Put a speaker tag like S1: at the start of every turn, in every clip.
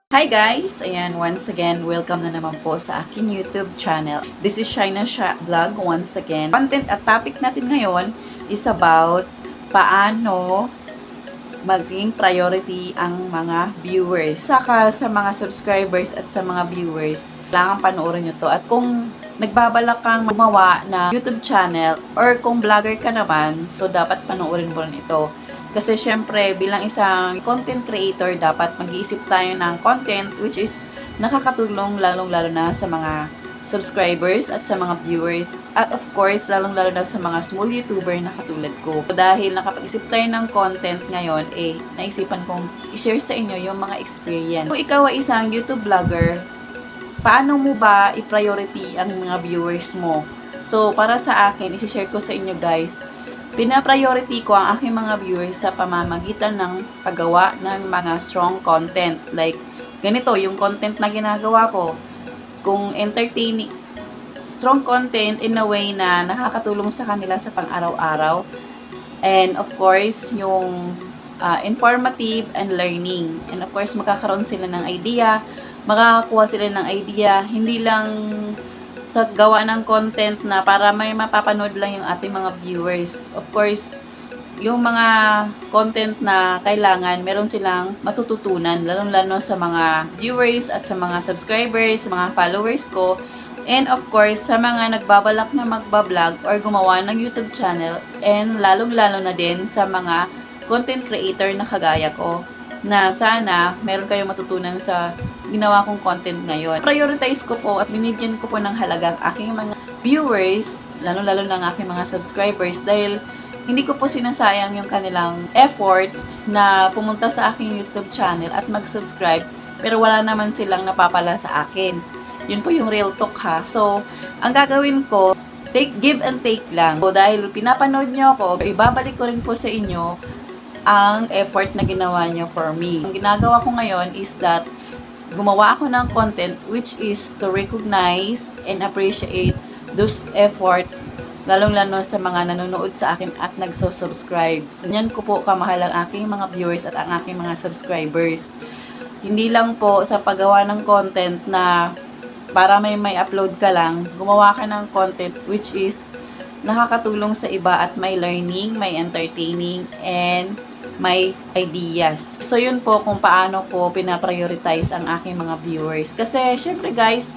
S1: Hi guys! Ayan, once again, welcome na naman po sa aking YouTube channel. This is Shaina Vlog once again. Content at topic natin ngayon is about paano maging priority ang mga viewers. Saka sa mga subscribers at sa mga viewers, kailangan panoorin nyo to. At kung nagbabalak kang gumawa na YouTube channel or kung vlogger ka naman, so dapat panoorin mo rin ito. Kasi syempre, bilang isang content creator, dapat mag-iisip tayo ng content which is nakakatulong lalong-lalo na sa mga subscribers at sa mga viewers. At of course, lalong-lalo na sa mga small YouTuber na katulad ko. Dahil nakapag-isip tayo ng content ngayon, naisipan kong i-share sa inyo yung mga experience. Kung ikaw ay isang YouTube vlogger, paano mo ba i-priority ang mga viewers mo? So, para sa akin, i-share ko sa inyo guys, pina-priority ko ang aking mga viewers sa pamamagitan ng paggawa ng mga strong content. Like, ganito, yung content na ginagawa ko, kung entertaining, strong content in a way na nakakatulong sa kanila sa pang-araw-araw. And of course, yung informative and learning. And of course, magkakaroon sila ng idea, makakakuha sila ng idea, hindi lang sa gawa ng content na para may mapapanood lang yung ating mga viewers. Of course, yung mga content na kailangan, meron silang matututunan, lalong-lalo sa mga viewers at sa mga subscribers, sa mga followers ko. And of course, sa mga nagbabalak na magbablog or gumawa ng YouTube channel, and lalong-lalo na din sa mga content creator na kagaya ko, na sana meron kayong matutunan sa ginawa kong content ngayon. Prioritize ko po at binibigyan ko po ng halagang aking mga viewers, lalo-lalo ng aking mga subscribers, dahil hindi ko po sinasayang yung kanilang effort na pumunta sa aking YouTube channel at mag-subscribe, pero wala naman silang napapala sa akin. Yun po yung real talk ha. So, ang gagawin ko, give and take lang. So, dahil pinapanood nyo ako, ibabalik ko rin po sa inyo ang effort na ginawa nyo for me. Ang ginagawa ko ngayon is that gumawa ako ng content which is to recognize and appreciate those effort, lalong-lalo sa mga nanonood sa akin at nagso-subscribe. So, yan ko po kamahal ang aking mga viewers at ang aking mga subscribers. Hindi lang po sa paggawa ng content na para may upload ka lang, gumawa ka ng content which is nakakatulong sa iba at may learning, may entertaining, and may ideas. So, yun po kung paano ko pinaprioritize ang aking mga viewers. Kasi, syempre guys,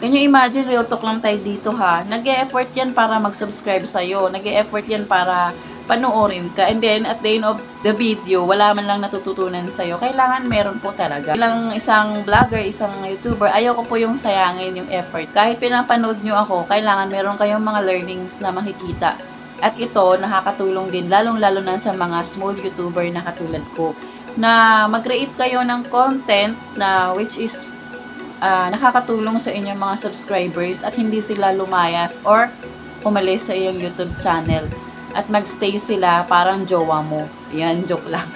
S1: can you imagine, real talk lang tayo dito ha. Nag-e-effort yan para mag-subscribe sa'yo. Nag-e-effort yan para panoorin ka. And then, at the end of the video, wala man lang natututunan sa'yo. Kailangan meron po talaga. Bilang isang vlogger, isang YouTuber, ayaw ko po yung sayangin yung effort. Kahit pinapanood nyo ako, kailangan meron kayong mga learnings na makikita. At ito, nakakatulong din, lalong-lalo na sa mga small YouTuber na katulad ko, na mag-create kayo ng content na which is nakakatulong sa inyong mga subscribers at hindi sila lumayas or umalis sa iyong YouTube channel at magstay sila parang jowa mo. Yan, joke lang.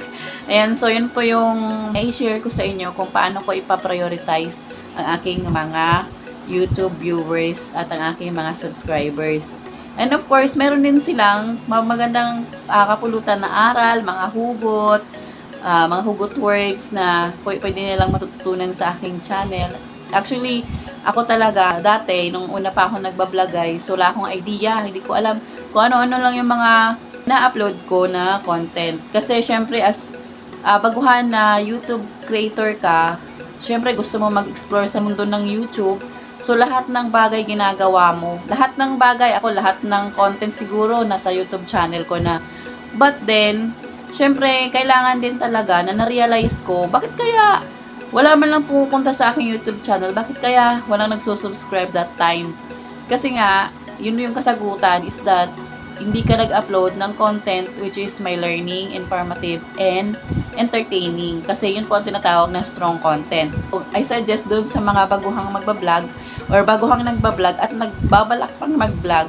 S1: Ayan, so yun po yung i-share ko sa inyo kung paano ko ipaprioritize ang aking mga YouTube viewers at ang aking mga subscribers. And of course, meron din silang magandang kapulutan na aral, mga hugot words na pwede nilang matututunan sa aking channel. Actually, ako talaga, dati, nung una pa ako nagbablog guys, wala akong idea, hindi ko alam kung ano-ano lang yung mga na-upload ko na content. Kasi syempre, as baguhan na YouTube creator ka, syempre gusto mo mag-explore sa mundo ng YouTube. So, lahat ng bagay ginagawa mo. Lahat ng bagay, lahat ng content siguro nasa YouTube channel ko na. But then, syempre, kailangan din talaga na na-realize ko, bakit kaya wala man lang pupunta sa aking YouTube channel? Bakit kaya walang nagsusubscribe that time? Kasi nga, yun yung kasagutan is that hindi ka nag-upload ng content which is may learning, informative, and entertaining. Kasi yun po ang tinatawag na strong content. I suggest doon sa mga baguhang magbablog or baguhang nagbablog at nagbabalak pang mag-vlog,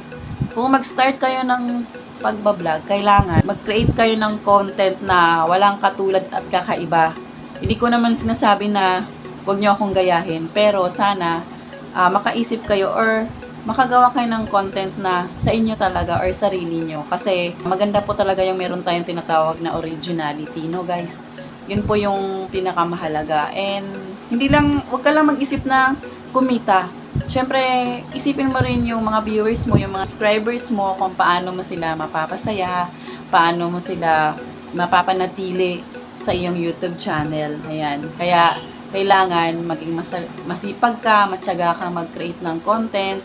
S1: kung mag-start kayo ng pagbablog, kailangan mag-create kayo ng content na walang katulad at kakaiba. Hindi ko naman sinasabi na huwag nyo akong gayahin, pero sana makaisip kayo or makagawa kayo ng content na sa inyo talaga or sarili nyo. Kasi maganda po talaga yung meron tayong tinatawag na originality, no guys? Yun po yung pinakamahalaga. And Huwag ka lang mag-isip na kumita. Siyempre, isipin mo rin yung mga viewers mo, yung mga subscribers mo, kung paano mo sila mapapasaya, paano mo sila mapapanatili sa iyong YouTube channel. Ayan. Kaya, kailangan maging masipag ka, matyaga ka mag-create ng content.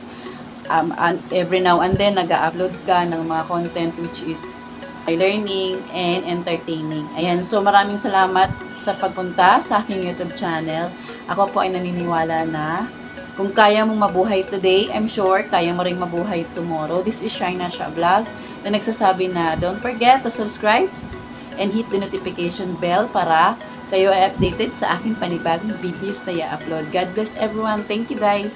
S1: Every now and then, nag-upload ka ng mga content which is learning and entertaining. Ayan. So, maraming salamat sa pagpunta sa aking YouTube channel. Ako po ay naniniwala na kung kaya mong mabuhay today, I'm sure kaya mo ring mabuhay tomorrow. This is Shaina Sha Vlog na nagsasabi na don't forget to subscribe and hit the notification bell para kayo ay updated sa aking panibagong videos na i-upload. God bless everyone. Thank you guys.